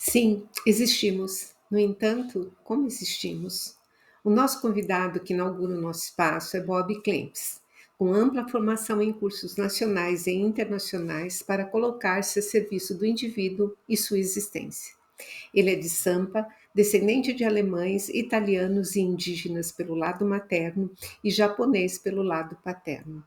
Sim, existimos. No entanto, como existimos? O nosso convidado que inaugura o nosso espaço é Bob Klemps, com ampla formação em cursos nacionais e internacionais para colocar-se a serviço do indivíduo e sua existência. Ele é de Sampa, descendente de alemães, italianos e indígenas pelo lado materno e japonês pelo lado paterno.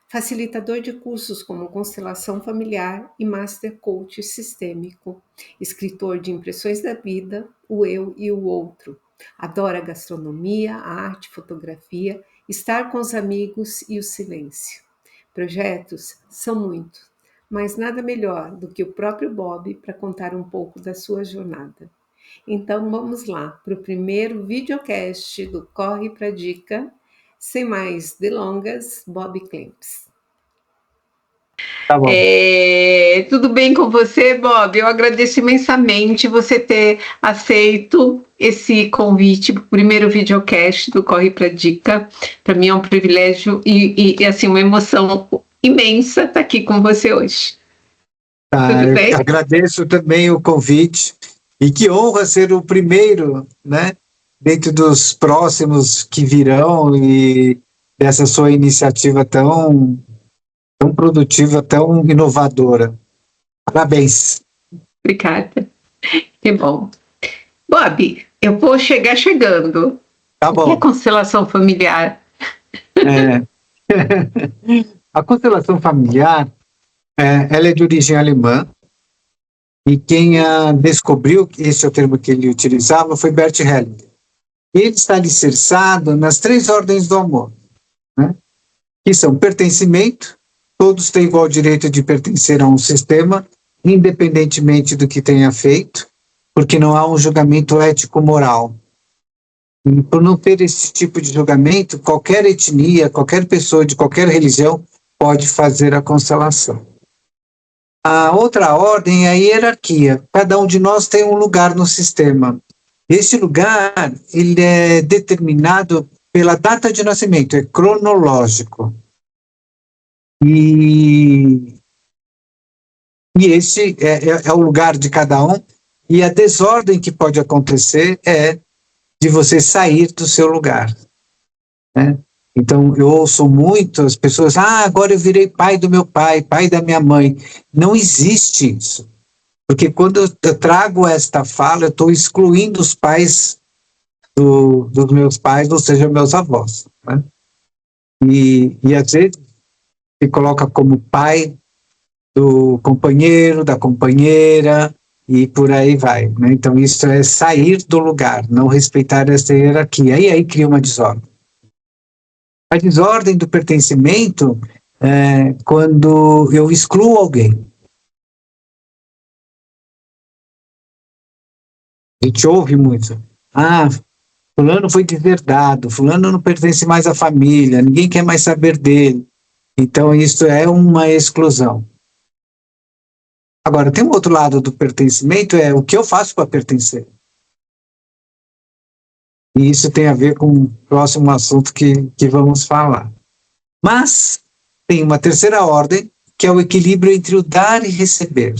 Facilitador de cursos como constelação familiar e Master Coach sistêmico, escritor de Impressões da Vida, O Eu e o Outro. Adora gastronomia, arte, fotografia, estar com os amigos e o silêncio. Projetos são muitos, mas nada melhor do que o próprio Bob para contar um pouco da sua jornada. Então vamos lá para o primeiro videocast do Corre Pra Dica. Sem mais delongas, Bob Klemps. Tá bom. Tudo bem com você, Bob? Eu agradeço imensamente você ter aceito esse convite para o primeiro videocast do Corre Pra Dica. Para mim é um privilégio e assim, uma emoção imensa estar aqui com você hoje. Tudo bem? Eu agradeço também o convite e que honra ser o primeiro, né, dentro dos próximos que virão e dessa sua iniciativa tão produtiva, tão inovadora. Parabéns. Obrigada. Que bom. Bob, eu vou chegar chegando. Tá bom. O que é constelação familiar? A constelação familiar, ela é de origem alemã, e quem descobriu, esse é o termo que ele utilizava, foi Bert Hellinger. Ele está alicerçado nas 3 ordens do amor, né? Que são pertencimento, todos têm igual direito de pertencer a um sistema, independentemente do que tenha feito, porque não há um julgamento ético-moral. E por não ter esse tipo de julgamento, qualquer etnia, qualquer pessoa de qualquer religião pode fazer a constelação. A outra ordem é a hierarquia. Cada um de nós tem um lugar no sistema. Esse lugar, ele é determinado pela data de nascimento, é cronológico. E esse é o lugar de cada um, e a desordem que pode acontecer é de você sair do seu lugar, né? Então, eu ouço muito as pessoas, agora eu virei pai do meu pai, pai da minha mãe. Não existe isso. Porque quando eu trago esta fala, eu estou excluindo os pais dos meus pais, ou seja, meus avós, né? E às vezes se coloca como pai do companheiro, da companheira, e por aí vai, né? Então isso é sair do lugar, não respeitar essa hierarquia, e aí cria uma desordem. A desordem do pertencimento é quando eu excluo alguém. A gente ouve muito, fulano foi deserdado, fulano não pertence mais à família, ninguém quer mais saber dele. Então isso é uma exclusão. Agora, tem um outro lado do pertencimento, é o que eu faço para pertencer. E isso tem a ver com o próximo assunto que vamos falar. Mas tem uma terceira ordem, que é o equilíbrio entre o dar e receber.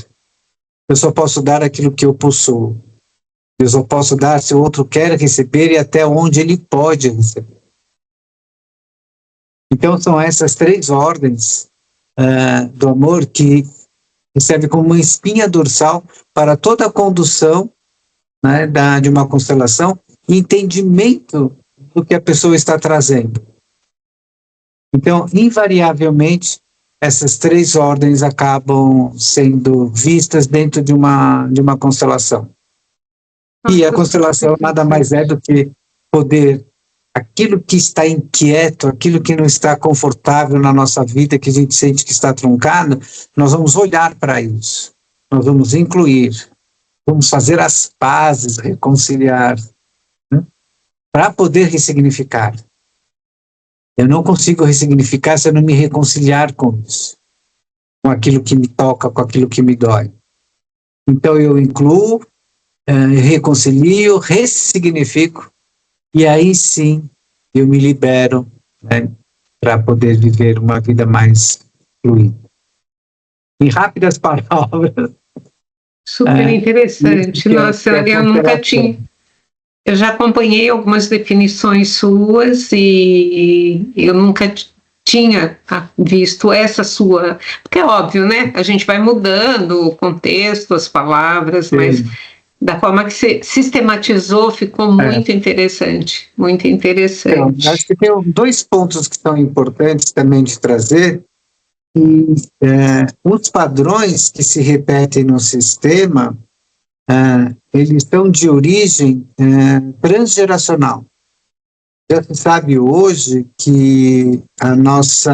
Eu só posso dar aquilo que eu possuo. Eu só posso dar se o outro quer receber e até onde ele pode receber. Então, são essas 3 ordens do amor que serve como uma espinha dorsal para toda a condução, né, de uma constelação e entendimento do que a pessoa está trazendo. Então, invariavelmente, essas 3 ordens acabam sendo vistas dentro de uma constelação. E a constelação nada mais é do que poder, aquilo que está inquieto, aquilo que não está confortável na nossa vida, que a gente sente que está truncado, nós vamos olhar para isso, nós vamos incluir, vamos fazer as pazes, reconciliar, né, para poder ressignificar. Eu não consigo ressignificar se eu não me reconciliar com isso, com aquilo que me toca, com aquilo que me dói. Então eu incluo, reconcilio, ressignifico, e aí sim eu me libero, né, para poder viver uma vida mais fluida. Em rápidas palavras, Super interessante. Nossa, eu nunca tinha. Eu já acompanhei algumas definições suas e eu nunca tinha visto essa sua. Porque é óbvio, né? A gente vai mudando o contexto, as palavras, mas da forma que você sistematizou ficou muito interessante. Muito interessante. Então, acho que tem 2 pontos que são importantes também de trazer. Os padrões que se repetem no sistema, eles são de origem transgeracional. Já se sabe hoje que o nosso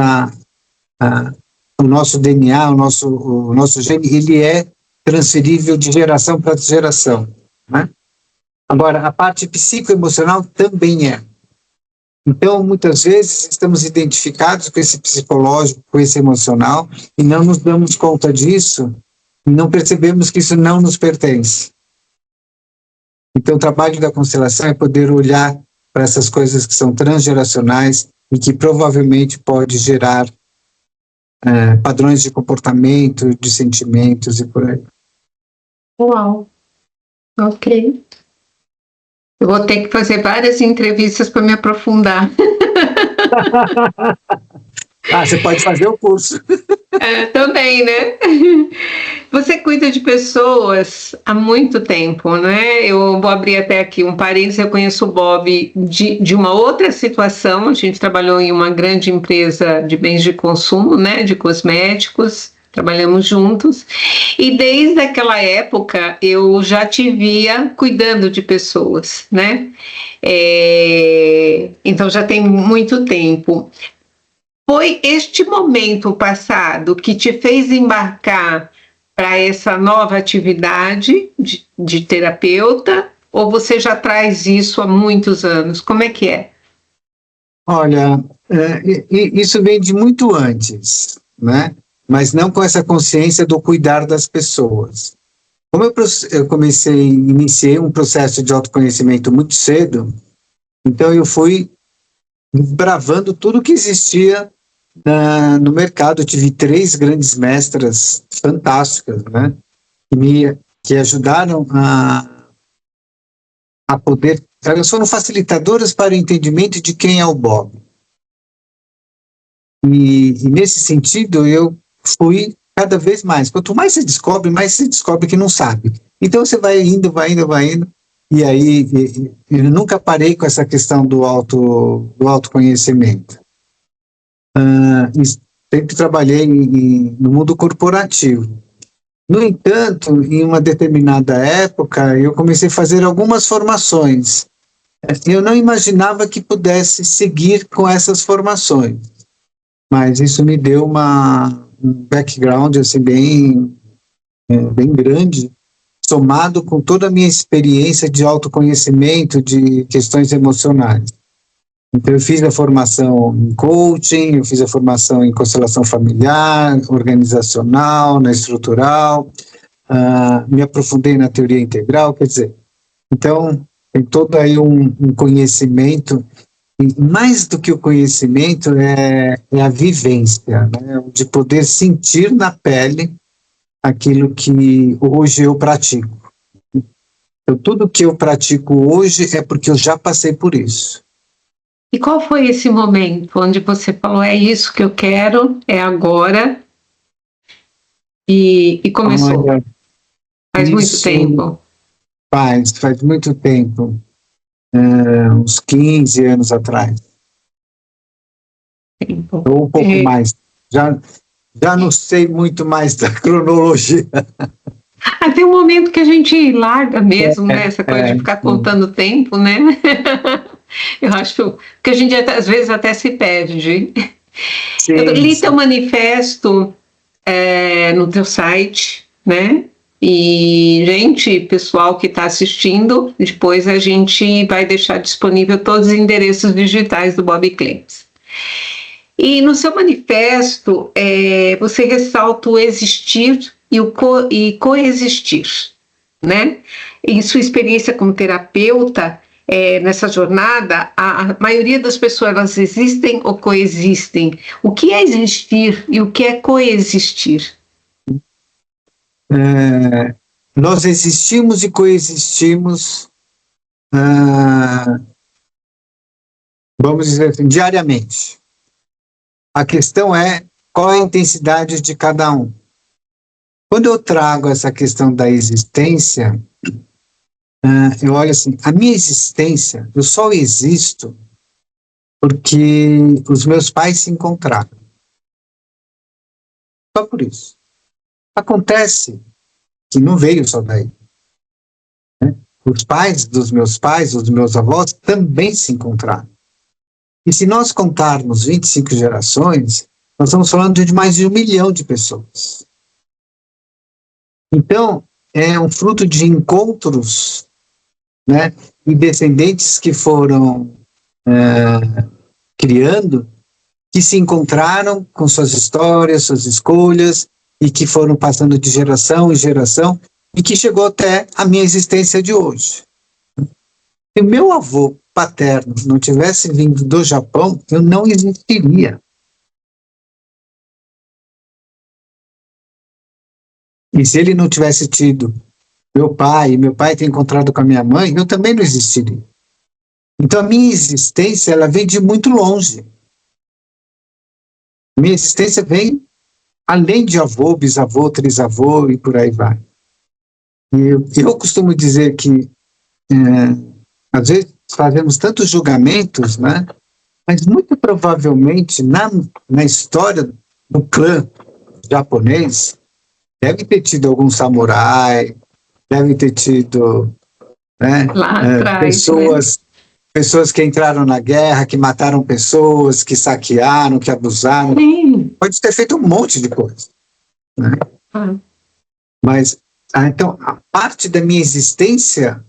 DNA, o nosso gene, ele é transferível de geração para geração, né? Agora, a parte psicoemocional também é. Então, muitas vezes, estamos identificados com esse psicológico, com esse emocional, e não nos damos conta disso, e não percebemos que isso não nos pertence. Então, o trabalho da constelação é poder olhar para essas coisas que são transgeracionais e que provavelmente pode gerar padrões de comportamento, de sentimentos e por aí. Uau! Ok. Eu vou ter que fazer várias entrevistas para me aprofundar. Você pode fazer o curso. Também, né? Você cuida de pessoas há muito tempo, né? Eu vou abrir até aqui um parênteses. Eu conheço o Bob de uma outra situação. A gente trabalhou em uma grande empresa de bens de consumo, né? De cosméticos. Trabalhamos juntos. E desde aquela época eu já te via cuidando de pessoas, né? Então já tem muito tempo. Foi este momento passado que te fez embarcar para essa nova atividade de terapeuta, ou você já traz isso há muitos anos? Como é que é? Olha, isso vem de muito antes, né? Mas não com essa consciência do cuidar das pessoas. Como eu iniciei um processo de autoconhecimento muito cedo, então eu fui bravando tudo que existia no mercado. Eu tive 3 grandes mestras fantásticas, né? Que ajudaram a poder. Elas foram facilitadoras para o entendimento de quem é o Bob. E nesse sentido, eu fui cada vez mais. Quanto mais você descobre que não sabe. Então você vai indo. E aí eu nunca parei com essa questão do autoconhecimento. Sempre trabalhei no mundo corporativo. No entanto, em uma determinada época, eu comecei a fazer algumas formações. Eu não imaginava que pudesse seguir com essas formações, mas isso me deu um background assim, bem grande, somado com toda a minha experiência de autoconhecimento, de questões emocionais. Então, eu fiz a formação em coaching, eu fiz a formação em constelação familiar, organizacional, na estrutural, me aprofundei na teoria integral, quer dizer, então, tem todo aí um conhecimento, e mais do que o conhecimento é a vivência, né, de poder sentir na pele aquilo que hoje eu pratico. Então, tudo que eu pratico hoje é porque eu já passei por isso. E qual foi esse momento onde você falou, é isso que eu quero, é agora, e começou? Faz muito tempo? Faz muito tempo, uns 15 anos atrás. Ou um pouco mais. Já não sei muito mais da cronologia. Tem um momento que a gente larga mesmo, né? Essa coisa de ficar contando o tempo, né? Eu acho que a gente às vezes até se perde. Sim, eu li teu manifesto no teu site, né? E, gente, pessoal que está assistindo, depois a gente vai deixar disponível todos os endereços digitais do Bob Clemps. E no seu manifesto, você ressalta o existir e coexistir, né? Em sua experiência como terapeuta, nessa jornada, a maioria das pessoas, elas existem ou coexistem. O que é existir e o que é coexistir? nós existimos e coexistimos, vamos dizer assim, diariamente. A questão é qual é a intensidade de cada um. Quando eu trago essa questão da existência, eu olho assim, a minha existência, eu só existo porque os meus pais se encontraram. Só por isso. Acontece que não veio só daí. Né? Os pais, dos meus avós, também se encontraram. E se nós contarmos 25 gerações, nós estamos falando de mais de 1 milhão de pessoas. Então, é um fruto de encontros, né, e descendentes que foram criando, que se encontraram com suas histórias, suas escolhas, e que foram passando de geração em geração, e que chegou até a minha existência de hoje. Se o meu avô paterno não tivesse vindo do Japão, eu não existiria. E se ele não tivesse tido meu pai ter encontrado com a minha mãe, eu também não existiria. Então a minha existência, ela vem de muito longe. Minha existência vem além de avô, bisavô, trisavô e por aí vai. E eu costumo dizer que às vezes fazemos tantos julgamentos, né? Mas muito provavelmente na história do clã japonês deve ter tido algum samurai, deve ter tido, né, Lá atrás, pessoas que entraram na guerra, que mataram pessoas, que saquearam, que abusaram. Sim. Pode ter feito um monte de coisa. Né? Mas, então, a parte da minha existência,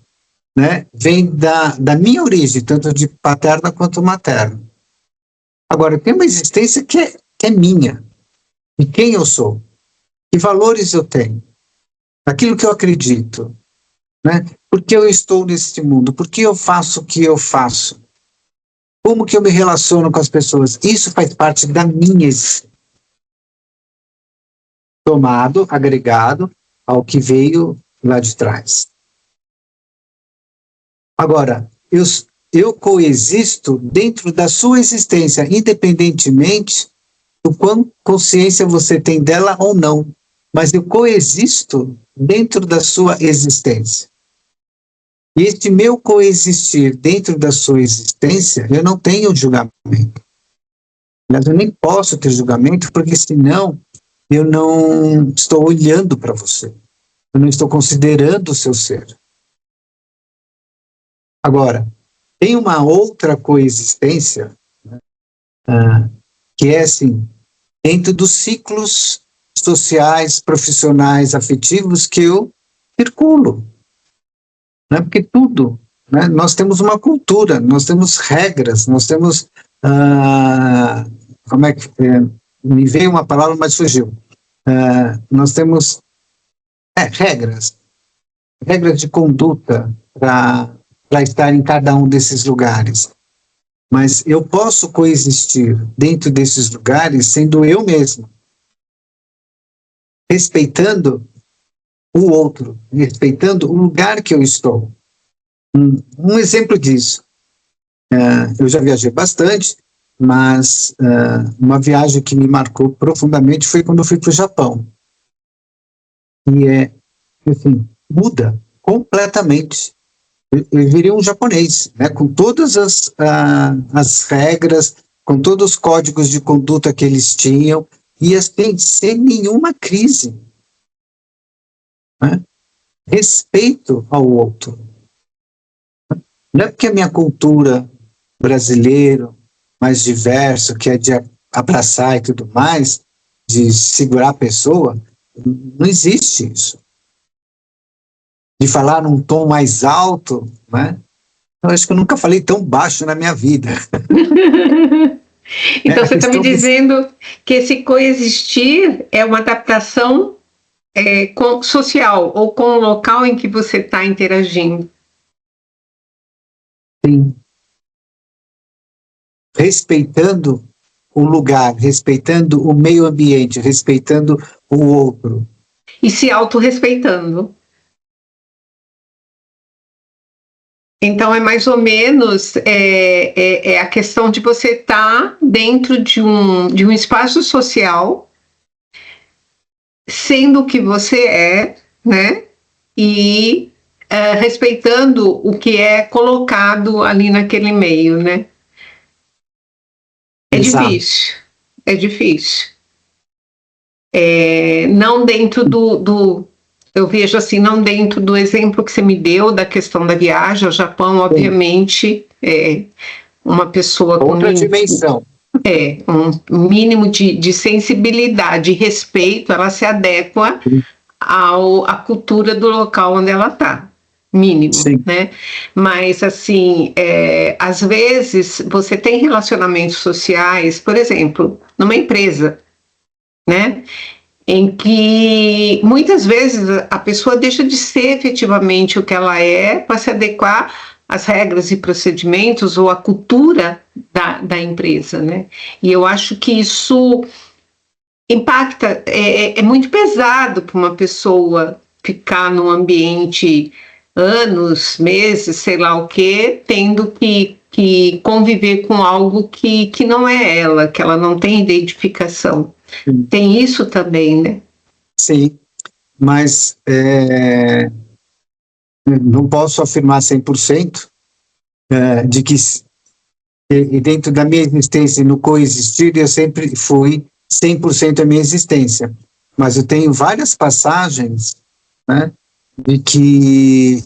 né, vem da minha origem, tanto de paterna quanto materna. Agora, tem uma existência que é minha. De quem eu sou. Que valores eu tenho. Aquilo que eu acredito. Né? Por que eu estou neste mundo? Por que eu faço o que eu faço? Como que eu me relaciono com as pessoas? Isso faz parte da minha existência. Tomado, agregado ao que veio lá de trás. Agora, eu coexisto dentro da sua existência, independentemente do quão consciência você tem dela ou não. Mas eu coexisto dentro da sua existência. E este meu coexistir dentro da sua existência, eu não tenho julgamento. Mas eu nem posso ter julgamento, porque senão eu não estou olhando para você. Eu não estou considerando o seu ser. Agora, tem uma outra coexistência, né, que é assim, dentro dos ciclos sociais, profissionais, afetivos que eu circulo. Né? Porque tudo, né? Nós temos uma cultura, nós temos regras, nós temos, me veio uma palavra, mas fugiu. Nós temos regras de conduta para estar em cada um desses lugares. Mas eu posso coexistir dentro desses lugares sendo eu mesmo, respeitando o outro, respeitando o lugar que eu estou. Um exemplo disso, eu já viajei bastante, mas uma viagem que me marcou profundamente foi quando eu fui para o Japão. E assim, muda completamente. Eu virei um japonês, né, com todas as regras, com todos os códigos de conduta que eles tinham, e assim, sem nenhuma crise. Né? Respeito ao outro. Não é porque a minha cultura brasileira, mais diversa, que é de abraçar e tudo mais, de segurar a pessoa, não existe isso. De falar num tom mais alto, né? Eu acho que eu nunca falei tão baixo na minha vida. Então você está me dizendo que esse coexistir é uma adaptação social ou com o local em que você está interagindo. Sim. Respeitando o lugar, respeitando o meio ambiente, respeitando o outro. E se autorrespeitando. Então, é mais ou menos a questão de você estar dentro de um espaço social, sendo o que você é, né? E respeitando o que é colocado ali naquele meio, né? É Exato. difícil, é difícil. Não dentro eu vejo assim, não dentro do exemplo que você me deu da questão da viagem ao Japão, obviamente, uma pessoa com Outra dimensão. um mínimo de sensibilidade e respeito, ela se adequa à cultura do local onde ela está. Mínimo, Sim. né? Mas, assim, às vezes você tem relacionamentos sociais, por exemplo, numa empresa, né? Em que muitas vezes a pessoa deixa de ser efetivamente o que ela é para se adequar às regras e procedimentos ou à cultura da empresa, né? E eu acho que isso impacta, é muito pesado para uma pessoa ficar num ambiente anos, meses, sei lá o quê, tendo que conviver com algo que não é ela, que ela não tem identificação. Sim. Tem isso também, né? Sim, mas não posso afirmar 100% de que e dentro da minha existência no coexistir eu sempre fui 100% a minha existência, mas eu tenho várias passagens, né, de que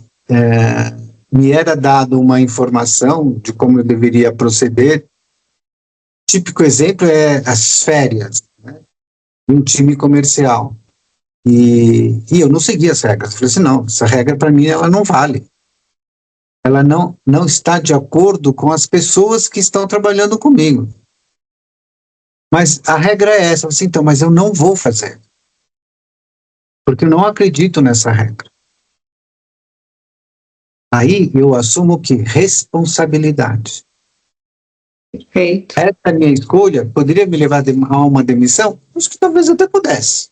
me era dado uma informação de como eu deveria proceder. Típico exemplo é as férias, né, de um time comercial. E eu não segui as regras. Eu falei assim, não, essa regra para mim ela não vale. Ela não está de acordo com as pessoas que estão trabalhando comigo. Mas a regra é essa. Eu falei assim, então, mas eu não vou fazer. Porque eu não acredito nessa regra. Aí eu assumo o quê? Responsabilidade. Perfeito. Essa minha escolha poderia me levar a uma demissão? Acho que talvez até pudesse.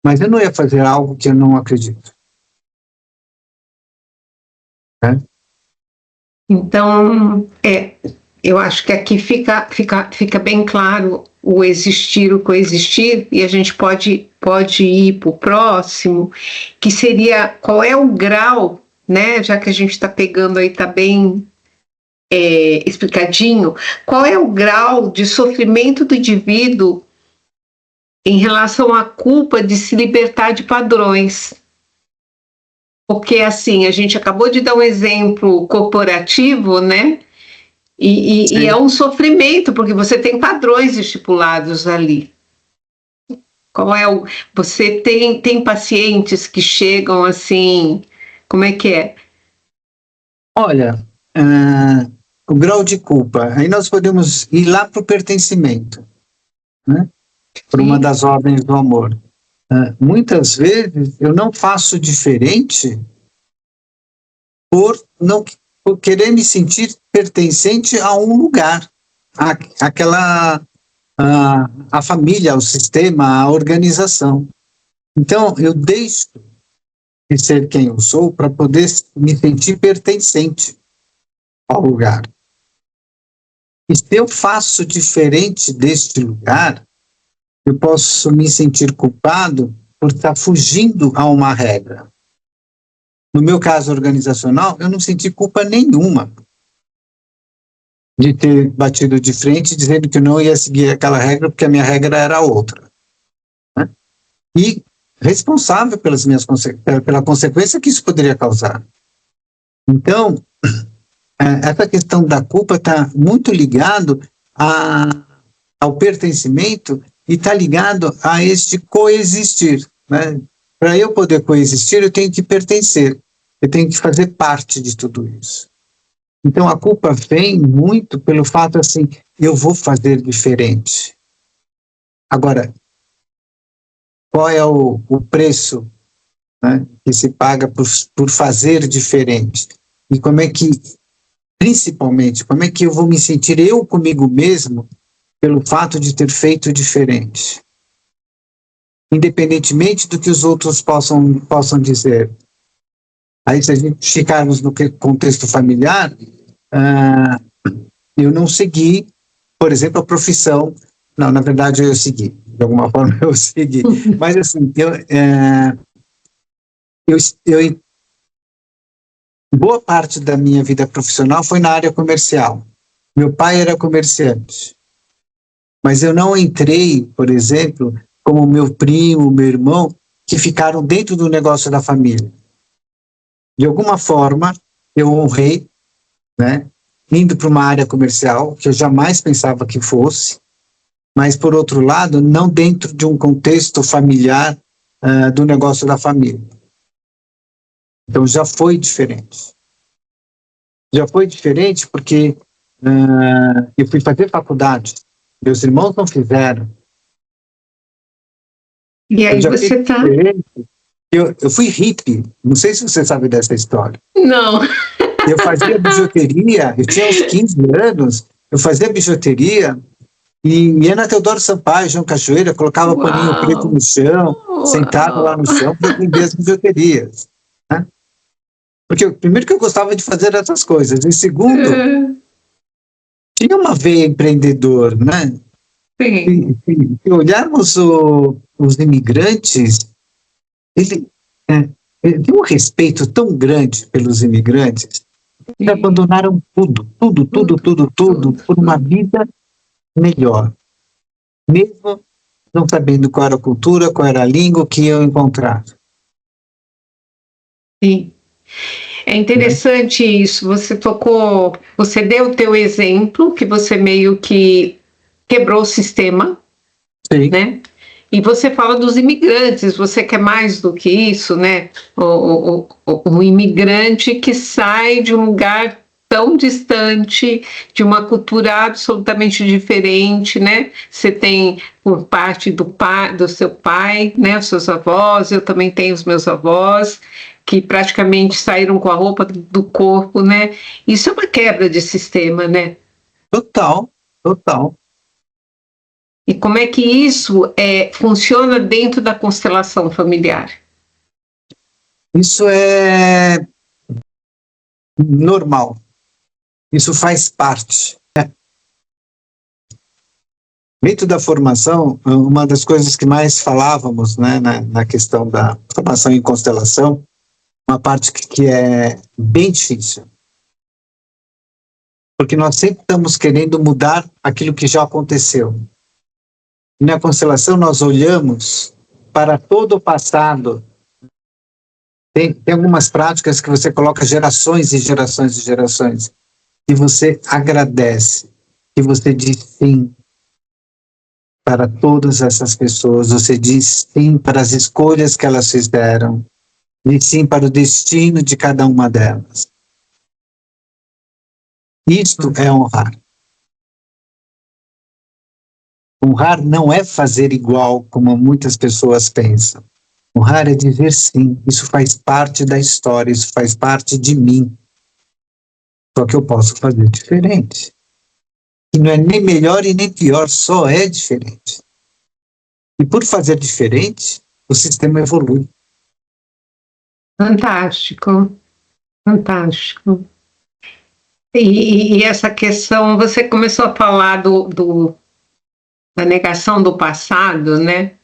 Mas eu não ia fazer algo que eu não acredito. Né? Então, eu acho que aqui fica bem claro o existir, o coexistir, e a gente pode ir para o próximo, que seria qual é o grau, né? Já que a gente está pegando aí, está bem explicadinho, qual é o grau de sofrimento do indivíduo em relação à culpa de se libertar de padrões. Porque, assim, a gente acabou de dar um exemplo corporativo, né? E é um sofrimento, porque você tem padrões estipulados ali. Qual é o... Você tem pacientes que chegam assim... Como é que é? Olha, o grau de culpa, aí nós podemos ir lá para o pertencimento, né? Por uma das ordens do amor. Muitas vezes eu não faço diferente por querer me sentir pertencente a um lugar, a família, ao sistema, à organização. Então, eu deixo de ser quem eu sou para poder me sentir pertencente ao lugar. E se eu faço diferente deste lugar, eu posso me sentir culpado por estar fugindo a uma regra. No meu caso organizacional, eu não senti culpa nenhuma de ter batido de frente dizendo que eu não ia seguir aquela regra porque a minha regra era outra. Né? E responsável pela consequência que isso poderia causar. Então, essa questão da culpa está muito ligado ao pertencimento e está ligado a este coexistir. Né? Para eu poder coexistir, eu tenho que pertencer, eu tenho que fazer parte de tudo isso. Então, a culpa vem muito pelo fato assim, eu vou fazer diferente. Agora, qual é o preço, né, que se paga por fazer diferente? E como é que, principalmente, como é que eu vou me sentir eu comigo mesmo pelo fato de ter feito diferente? Independentemente do que os outros possam dizer. Aí, se a gente ficarmos no contexto familiar, eu não segui, por exemplo, a profissão. Não, na verdade, eu segui. De alguma forma, eu segui. Mas, assim, boa parte da minha vida profissional foi na área comercial. Meu pai era comerciante. Mas eu não entrei, por exemplo, como meu primo, meu irmão, que ficaram dentro do negócio da família. De alguma forma, eu honrei, né, indo para uma área comercial, que eu jamais pensava que fosse, mas, por outro lado, não dentro de um contexto familiar do negócio da família. Então, já foi diferente. Já foi diferente porque eu fui fazer faculdade, meus irmãos não fizeram. E aí você está... Eu fui hippie, não sei se você sabe dessa história. Não. Eu fazia bijuteria, eu tinha uns 15 anos, eu fazia bijuteria e ia na Teodoro Sampaio, João Cachoeira, colocava paninho preto no chão, sentado lá no chão para vender as bijuterias. Né? Porque, primeiro, que eu gostava de fazer essas coisas, e segundo, tinha uma veia empreendedor, né? Sim. Se olharmos os imigrantes, ele tem um respeito tão grande pelos imigrantes, que abandonaram tudo, por uma vida melhor, mesmo não sabendo qual era a cultura, qual era a língua que iam encontrar. Sim. É interessante isso, você deu o teu exemplo, que você meio que quebrou o sistema, Sim. Né? E você fala dos imigrantes, você quer mais do que isso, né? O imigrante que sai de um lugar tão distante, de uma cultura absolutamente diferente, né? Você tem por parte do seu pai, né? Os seus avós, eu também tenho os meus avós, que praticamente saíram com a roupa do corpo, né? Isso é uma quebra de sistema, né? Total. E como é que isso funciona dentro da constelação familiar? Isso é normal. Isso faz parte. Né? Dentro da formação, uma das coisas que mais falávamos, né, na questão da formação em constelação, uma parte que é bem difícil. Porque nós sempre estamos querendo mudar aquilo que já aconteceu. E na constelação nós olhamos para todo o passado. Tem algumas práticas que você coloca gerações e gerações e gerações. E você agradece. E você diz sim para todas essas pessoas. Você diz sim para as escolhas que elas fizeram. Diz sim para o destino de cada uma delas. Isto é honrar. Honrar não é fazer igual como muitas pessoas pensam. Honrar é dizer sim, isso faz parte da história, isso faz parte de mim. Só que eu posso fazer diferente. E não é nem melhor e nem pior, só é diferente. E por fazer diferente, o sistema evolui. Fantástico. E essa questão, você começou a falar da negação do passado, né?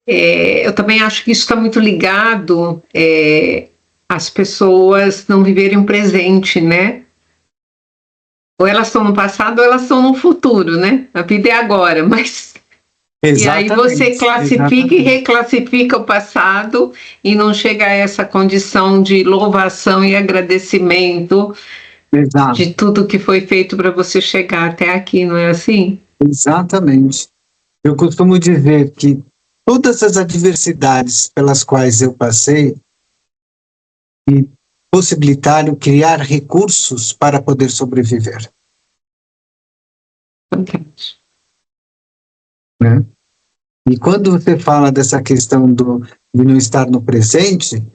Eu também acho que isso está muito ligado às pessoas não viverem o presente, né? Ou elas estão no passado ou elas estão no futuro, né? A vida é agora, mas... Exatamente, e aí você classifica e reclassifica o passado e não chega a essa condição de louvação e agradecimento de tudo que foi feito para você chegar até aqui, não é assim? Exatamente. Eu costumo dizer que todas as adversidades pelas quais eu passei me possibilitaram criar recursos para poder sobreviver. Fantástico. Né? E quando você fala dessa questão de não estar no presente,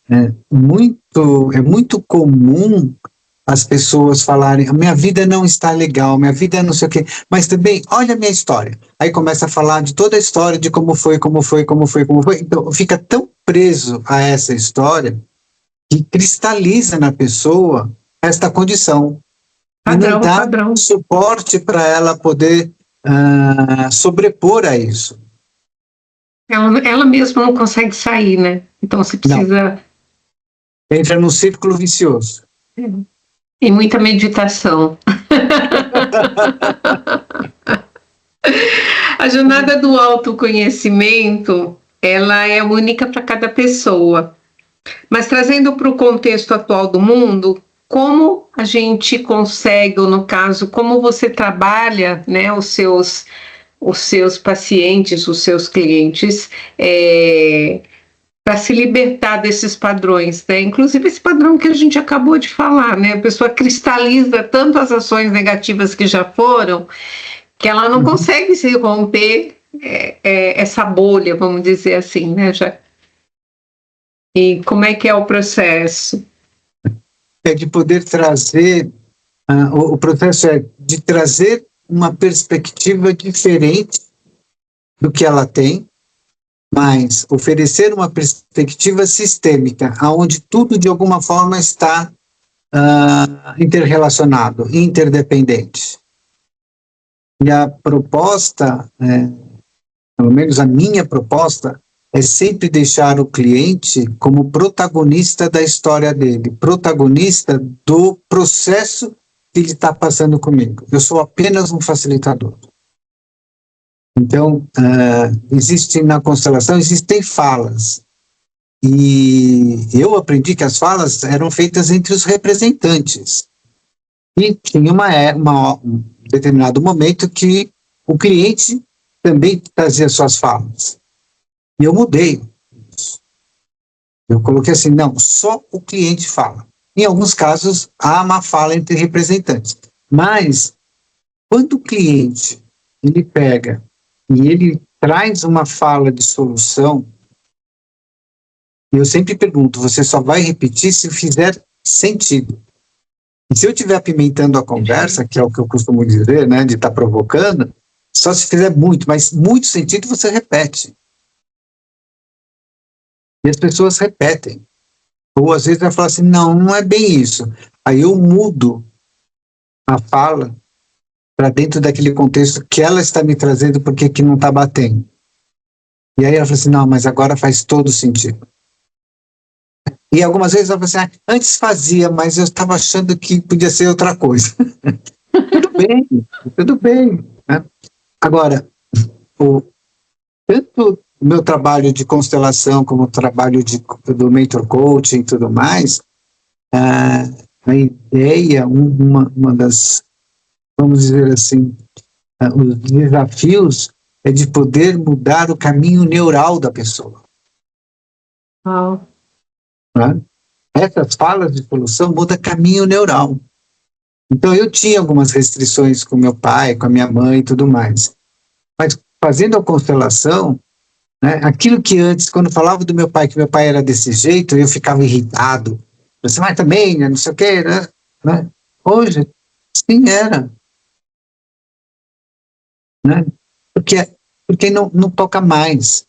é muito comum as pessoas falarem, minha vida não está legal, minha vida é não sei o quê, mas também, olha a minha história. Aí começa a falar de toda a história, de como foi. Então fica tão preso a essa história que cristaliza na pessoa esta condição. Padrão, e não dá padrão. suporte para ela poder sobrepor a isso. Ela mesma não consegue sair, né? Então você precisa... Entra num círculo vicioso. E muita meditação. A jornada do autoconhecimento, ela é única para cada pessoa. Mas trazendo para o contexto atual do mundo, como a gente consegue, ou no caso, como você trabalha, né, os seus pacientes, os seus clientes, para se libertar desses padrões, né? Inclusive esse padrão que a gente acabou de falar, né? A pessoa cristaliza tanto as ações negativas que já foram, que ela não consegue se romper essa bolha, vamos dizer assim, né? E como é que é o processo? É de poder trazer, o processo é de trazer uma perspectiva diferente do que ela tem, mas oferecer uma perspectiva sistêmica, onde tudo de alguma forma está interrelacionado, interdependente. E a proposta, pelo menos a minha proposta, é sempre deixar o cliente como protagonista da história dele, protagonista do processo que ele está passando comigo. Eu sou apenas um facilitador. Então, na constelação, existem falas. E eu aprendi que as falas eram feitas entre os representantes. E tinha um determinado momento que o cliente também trazia suas falas. E eu mudei isso. Eu coloquei assim, não, só o cliente fala. Em alguns casos, há uma fala entre representantes. Mas, quando o cliente, ele pega e ele traz uma fala de solução, eu sempre pergunto, você só vai repetir se fizer sentido. E se eu estiver apimentando a conversa, que é o que eu costumo dizer, né, de estar provocando, só se fizer muito, mas muito sentido, você repete. E as pessoas repetem. Ou às vezes ela fala assim, não é bem isso. Aí eu mudo a fala para dentro daquele contexto que ela está me trazendo porque que não está batendo. E aí ela fala assim, não, mas agora faz todo sentido. E algumas vezes ela fala assim, antes fazia, mas eu estava achando que podia ser outra coisa. Tudo bem. Né? Agora, tanto o meu trabalho de constelação como o trabalho do mentor coaching e tudo mais, a ideia, uma das, vamos dizer assim, os desafios é de poder mudar o caminho neural da pessoa. Né? Essas falas de solução mudam caminho neural. Então eu tinha algumas restrições com meu pai, com a minha mãe e tudo mais. Mas fazendo a constelação, né, aquilo que antes, quando falava do meu pai, que meu pai era desse jeito, eu ficava irritado. Você vai também, né, não sei o quê, né? Hoje, sim, era. Né? Porque não toca mais.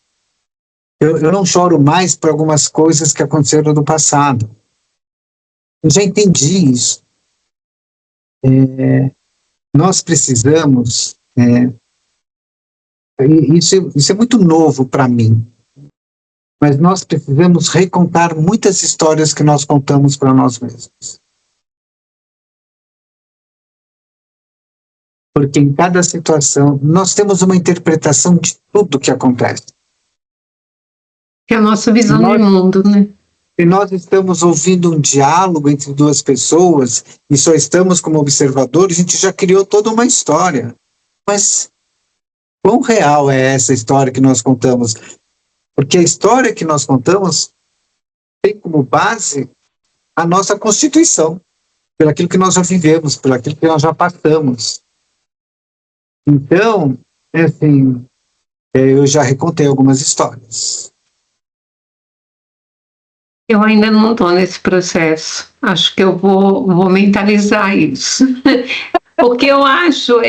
Eu não choro mais por algumas coisas que aconteceram no passado. Eu já entendi isso. Nós precisamos... isso é muito novo para mim. Mas nós precisamos recontar muitas histórias que nós contamos para nós mesmos. Porque em cada situação, nós temos uma interpretação de tudo que acontece. É a nossa visão de mundo, né? Se nós estamos ouvindo um diálogo entre duas pessoas e só estamos como observadores, a gente já criou toda uma história. Mas quão real é essa história que nós contamos? Porque a história que nós contamos tem como base a nossa Constituição, pelo aquilo que nós já vivemos, pelo aquilo que nós já passamos. Então, assim, eu já recontei algumas histórias. Eu ainda não estou nesse processo. Acho que eu vou mentalizar isso. O que eu acho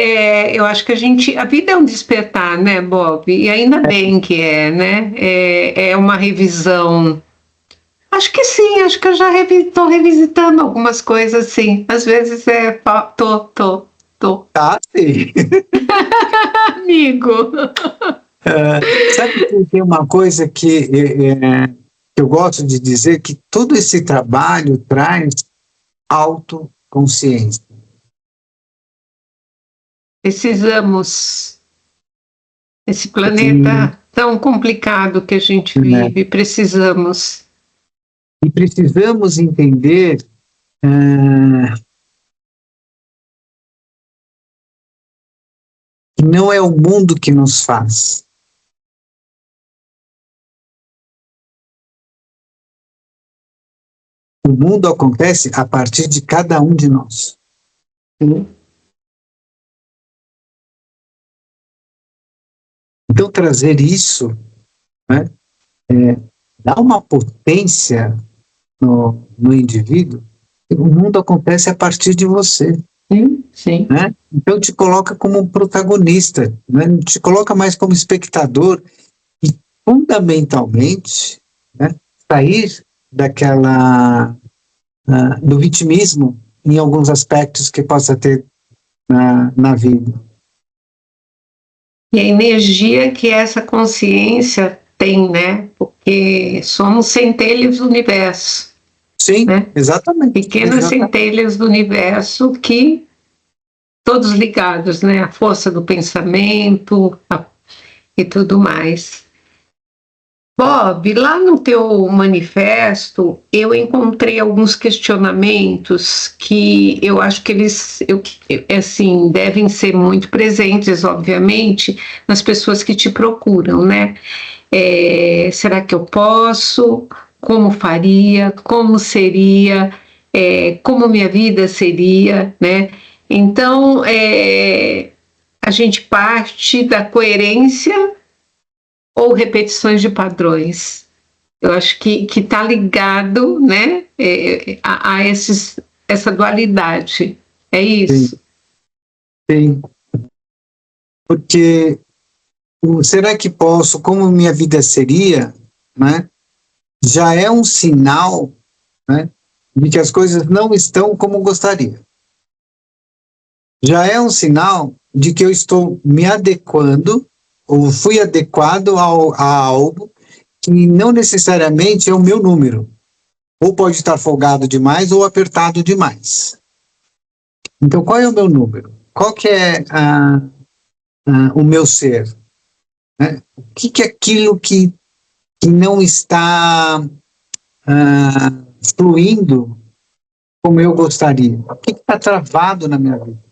que a vida é um despertar, né, Bob? E ainda bem que é, né? É uma revisão. Acho que sim, acho que eu já estou revisitando algumas coisas, sim. Às vezes tô. Tá, sim. Amigo. Sabe que tem uma coisa que eu gosto de dizer, que todo esse trabalho traz autoconsciência. Precisamos. Esse E, planeta tão complicado que a gente né, vive, precisamos. e precisamos entender que não é o mundo que nos faz. O mundo acontece a partir de cada um de nós. Sim. Então, trazer isso, né, dá uma potência no indivíduo. O mundo acontece a partir de você. Sim, sim. Né? Então, te coloca como um protagonista, né? Te coloca mais como espectador e, fundamentalmente, né, sair do vitimismo em alguns aspectos que possa ter na vida. E a energia que essa consciência tem, né? Porque somos centelhas do universo, Sim, né? exatamente. Pequenas centelhas do universo que todos ligados, né? A força do pensamento e tudo mais. Bob, lá no teu manifesto, eu encontrei alguns questionamentos que eu acho que assim, devem ser muito presentes, obviamente, nas pessoas que te procuram, né? Será que eu posso? Como faria? Como seria? Como minha vida seria, né? Então, a gente parte da coerência ou repetições de padrões. Eu acho que está ligado, né, essa dualidade. É isso? Sim. Porque será que posso, como minha vida seria, né, já é um sinal, né, de que as coisas não estão como gostaria. Já é um sinal de que eu estou me adequando ou fui adequado a algo que não necessariamente é o meu número. Ou pode estar folgado demais ou apertado demais. Então, qual é o meu número? Qual que é o meu ser? Né? O que é aquilo que não está fluindo como eu gostaria? O que está travado na minha vida?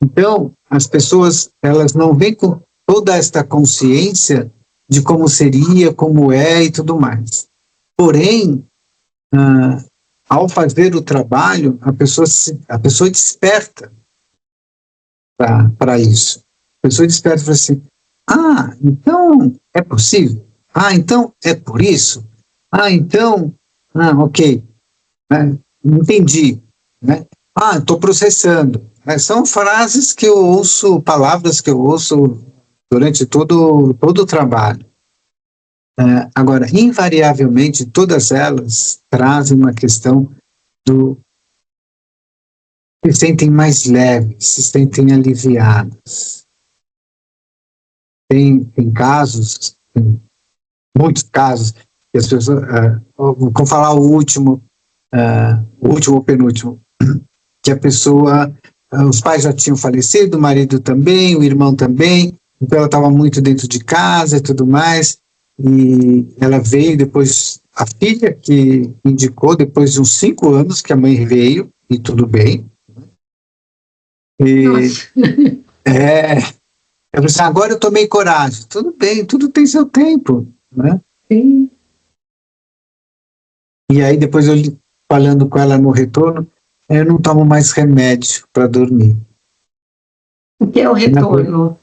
Então, as pessoas, elas não vêm com toda esta consciência de como seria, como é e tudo mais. Porém, ao fazer o trabalho, a pessoa desperta para isso. A pessoa desperta e fala assim, então é possível? Então é por isso? Então, ok, entendi, né? Estou processando. São frases que eu ouço, palavras que eu ouço durante todo o trabalho. Agora, invariavelmente, todas elas trazem uma questão se sentem mais leves, se sentem aliviadas. Tem casos, muitos casos, que as pessoas, vou falar o último ou penúltimo, que a pessoa, os pais já tinham falecido, o marido também, o irmão também, então ela estava muito dentro de casa e tudo mais, e ela veio depois, a filha que indicou, depois de uns 5 anos que a mãe veio, e tudo bem. E, eu falei assim, agora eu tomei coragem. Tudo bem, tudo tem seu tempo, né? Sim. E aí depois eu falando com ela no retorno, eu não tomo mais remédio para dormir. O que é o retorno?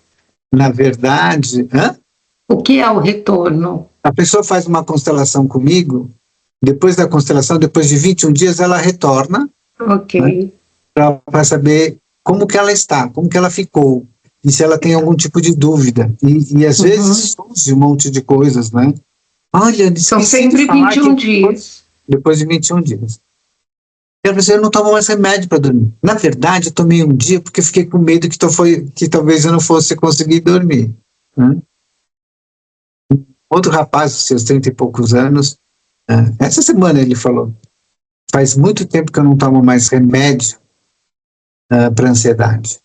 Na verdade, O que é o retorno? a pessoa faz uma constelação comigo, depois da constelação, depois de 21 dias, ela retorna. Ok. Né? para saber como que ela está, como que ela ficou, e se ela tem algum tipo de dúvida. E às vezes surge um monte de coisas, né? Olha, São esqueci sempre de falar 21 que dias. depois de 21 dias. Eu não tomo mais remédio para dormir. Na verdade, eu tomei um dia porque fiquei com medo que talvez eu não fosse conseguir dormir, né? Outro rapaz, de seus 30 e poucos anos, essa semana ele falou, faz muito tempo que eu não tomo mais remédio para ansiedade.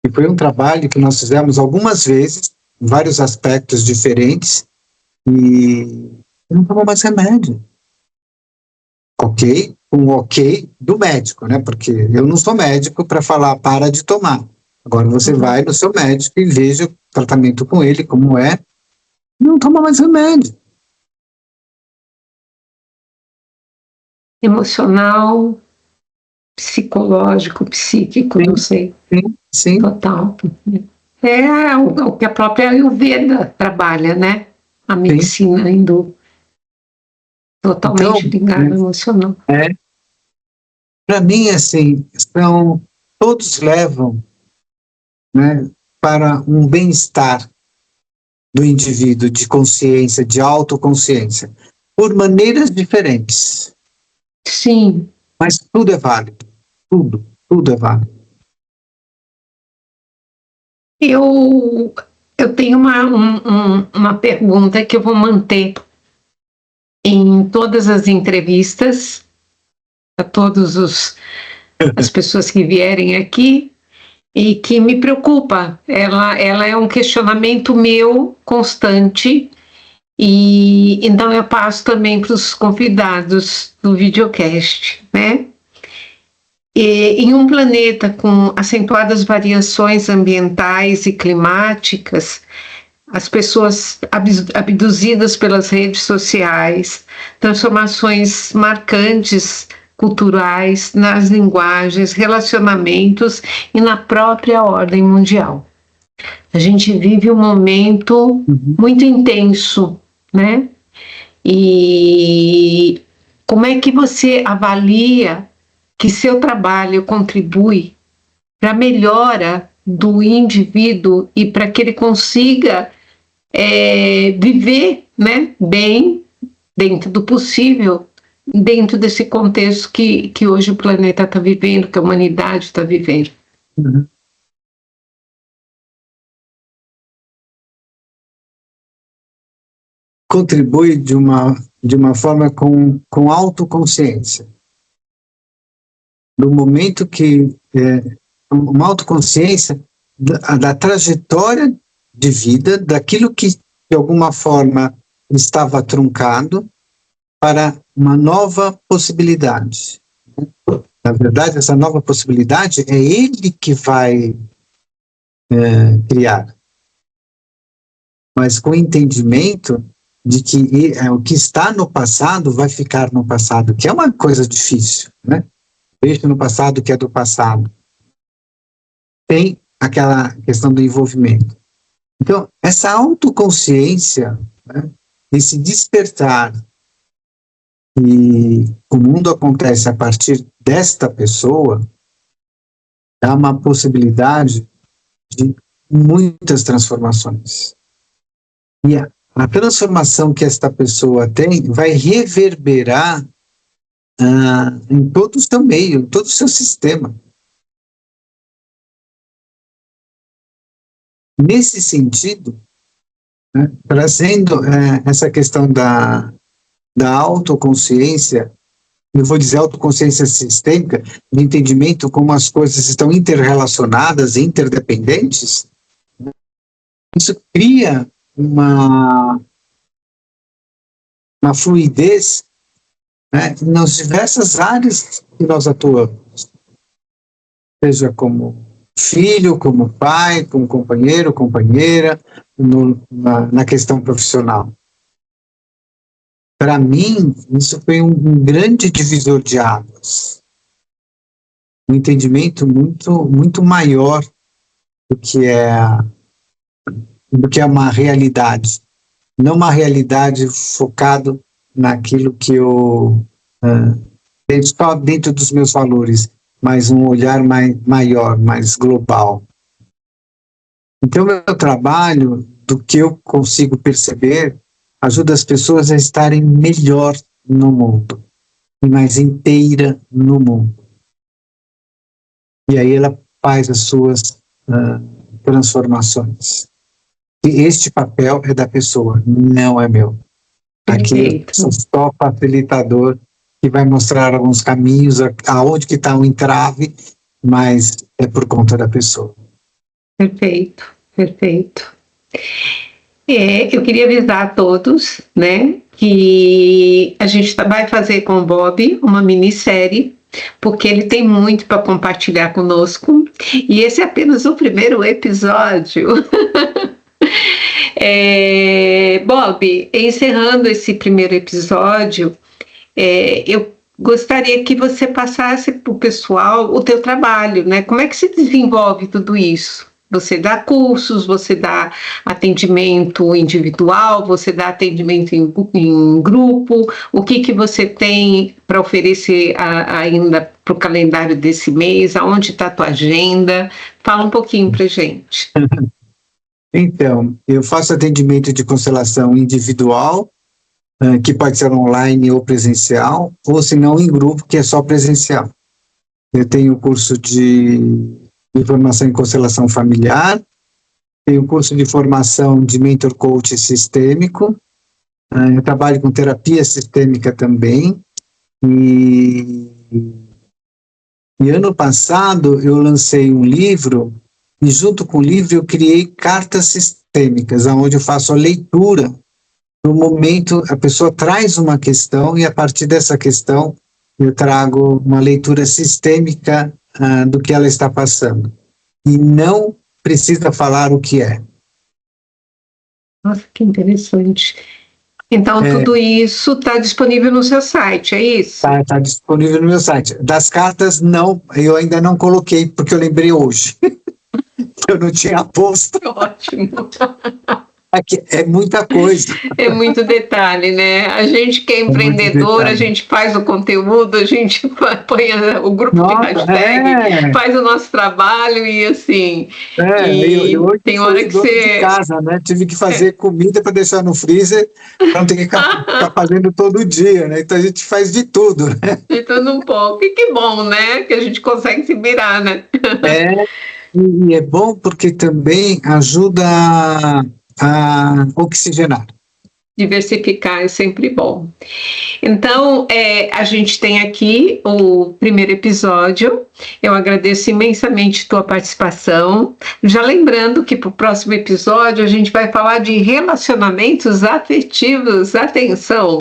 E foi um trabalho que nós fizemos algumas vezes, em vários aspectos diferentes, e eu não tomo mais remédio. Ok? Um ok do médico, né? Porque eu não sou médico para falar para de tomar. Agora você vai no seu médico e veja o tratamento com ele, como é, não toma mais remédio. Emocional, psicológico, psíquico, Sim, não sei. sim. Total. É o que a própria Ayurveda trabalha, né? A medicina hindu. Totalmente ligada ao emocional. Para mim, assim, todos levam, né, para um bem-estar do indivíduo, de consciência, de autoconsciência, por maneiras diferentes. Sim. Mas tudo é válido. Tudo é válido. Eu tenho uma pergunta que eu vou manter em todas as entrevistas, a todas as pessoas que vierem aqui, e que me preocupa. Ela é um questionamento meu constante, e então eu passo também para os convidados do videocast, né? E, em um planeta com acentuadas variações ambientais e climáticas, as pessoas abduzidas pelas redes sociais, transformações marcantes culturais nas linguagens, relacionamentos e na própria ordem mundial. A gente vive um momento muito intenso, né? E como é que você avalia que seu trabalho contribui para a melhora do indivíduo e para que ele consiga viver, né, bem, dentro do possível, dentro desse contexto que hoje o planeta está vivendo, que a humanidade está vivendo? Uhum. Contribui de uma forma com autoconsciência. No momento que uma autoconsciência da trajetória de vida, daquilo que de alguma forma estava truncado, para uma nova possibilidade. Na verdade, essa nova possibilidade é ele que vai criar. Mas com o entendimento de que o que está no passado vai ficar no passado, que é uma coisa difícil, né? Deixa no passado o que é do passado. Tem aquela questão do envolvimento. Então, essa autoconsciência, né, esse despertar, e o mundo acontece a partir desta pessoa, dá uma possibilidade de muitas transformações. E a transformação que esta pessoa tem vai reverberar em todo o seu meio, em todo o seu sistema. Nesse sentido, né, trazendo essa questão da autoconsciência, eu vou dizer autoconsciência sistêmica, de entendimento como as coisas estão interrelacionadas, interdependentes, isso cria uma fluidez, né, nas diversas áreas que nós atuamos, seja como filho, como pai, como companheiro, companheira, na questão profissional. Para mim, isso foi um grande divisor de águas, um entendimento muito maior do que é uma realidade, não uma realidade focado naquilo que eu só dentro dos meus valores, mas um olhar maior, mais global. Então, meu trabalho, do que eu consigo perceber, ajuda as pessoas a estarem melhor no mundo, e mais inteira no mundo. E aí ela faz as suas transformações. E este papel é da pessoa, não é meu. Aqui eu sou só facilitador que vai mostrar alguns caminhos, aonde que está o entrave, mas é por conta da pessoa. Perfeito, perfeito. Eu queria avisar a todos, né, que a gente vai fazer com o Bob uma minissérie, porque ele tem muito para compartilhar conosco, e esse é apenas o primeiro episódio. Bob, encerrando esse primeiro episódio, eu gostaria que você passasse para o pessoal o teu trabalho, né? Como é que se desenvolve tudo isso? Você dá cursos, você dá atendimento individual, você dá atendimento em grupo, o que você tem para oferecer ainda para o calendário desse mês, aonde está a tua agenda? Fala um pouquinho para gente. Então, eu faço atendimento de constelação individual, que pode ser online ou presencial, ou se não em grupo, que é só presencial. Eu tenho curso de formação em constelação familiar, tenho curso de formação de mentor coach sistêmico, eu trabalho com terapia sistêmica também, e ano passado eu lancei um livro, e junto com o livro eu criei cartas sistêmicas, onde eu faço a leitura. No momento, a pessoa traz uma questão e a partir dessa questão eu trago uma leitura sistêmica do que ela está passando. E não precisa falar o que é. Nossa, que interessante. Então, tudo isso está disponível no seu site, é isso? Está disponível no meu site. Das cartas, não, eu ainda não coloquei, porque eu lembrei hoje. Eu não tinha posto. Ótimo. É muita coisa. É muito detalhe, né? A gente que é empreendedor, a gente faz o conteúdo, a gente põe o grupo de hashtag, faz o nosso trabalho e assim. Eu tem hora que você. De casa, né? Tive que fazer comida para deixar no freezer, para não ter que ficar fazendo todo dia, né? Então a gente faz de tudo, né? De tudo um pouco. E que bom, né? Que a gente consegue se virar, né? E é bom porque também ajuda a oxigenar. Diversificar é sempre bom. Então, a gente tem aqui o primeiro episódio. Eu agradeço imensamente tua participação. Já lembrando que para o próximo episódio a gente vai falar de relacionamentos afetivos. Atenção!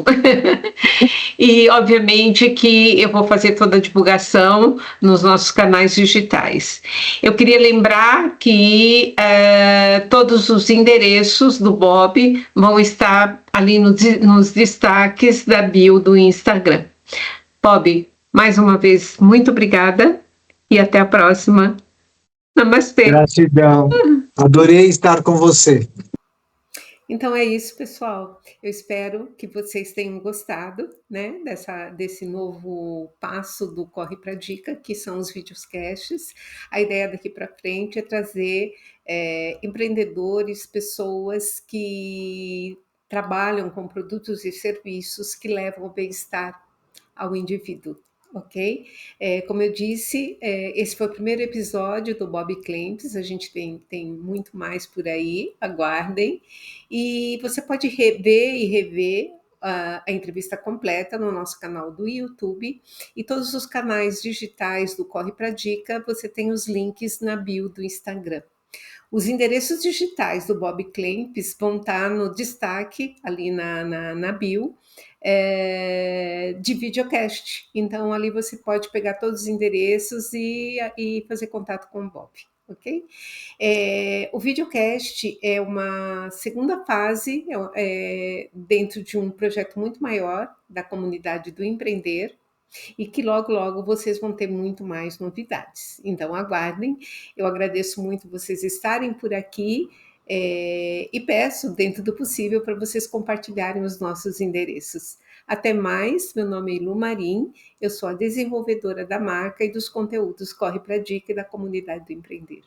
E, obviamente, que eu vou fazer toda a divulgação nos nossos canais digitais. Eu queria lembrar que todos os endereços do Bob vão estar ali nos destaques da bio do Instagram. Bob, mais uma vez, muito obrigada e até a próxima. Namastê. Gratidão. Adorei estar com você. Então é isso, pessoal. Eu espero que vocês tenham gostado, né, desse novo passo do Corre pra Dica, que são os videocasts. A ideia daqui para frente é trazer empreendedores, pessoas que trabalham com produtos e serviços que levam o bem-estar ao indivíduo, ok? Como eu disse, esse foi o primeiro episódio do Bob Clamps, a gente tem muito mais por aí, aguardem. E você pode rever e rever a entrevista completa no nosso canal do YouTube e todos os canais digitais do Corre Pra Dica, você tem os links na bio do Instagram. Os endereços digitais do Bob Clamps vão estar no destaque ali na bio de videocast. Então, ali você pode pegar todos os endereços e fazer contato com o Bob, ok? O videocast é uma segunda fase dentro de um projeto muito maior da comunidade do Empreender, e que logo, logo vocês vão ter muito mais novidades. Então, aguardem. Eu agradeço muito vocês estarem por aqui e peço, dentro do possível, para vocês compartilharem os nossos endereços. Até mais, meu nome é Ilu Marim, eu sou a desenvolvedora da marca e dos conteúdos Corre Pra Dica e da comunidade do Empreender.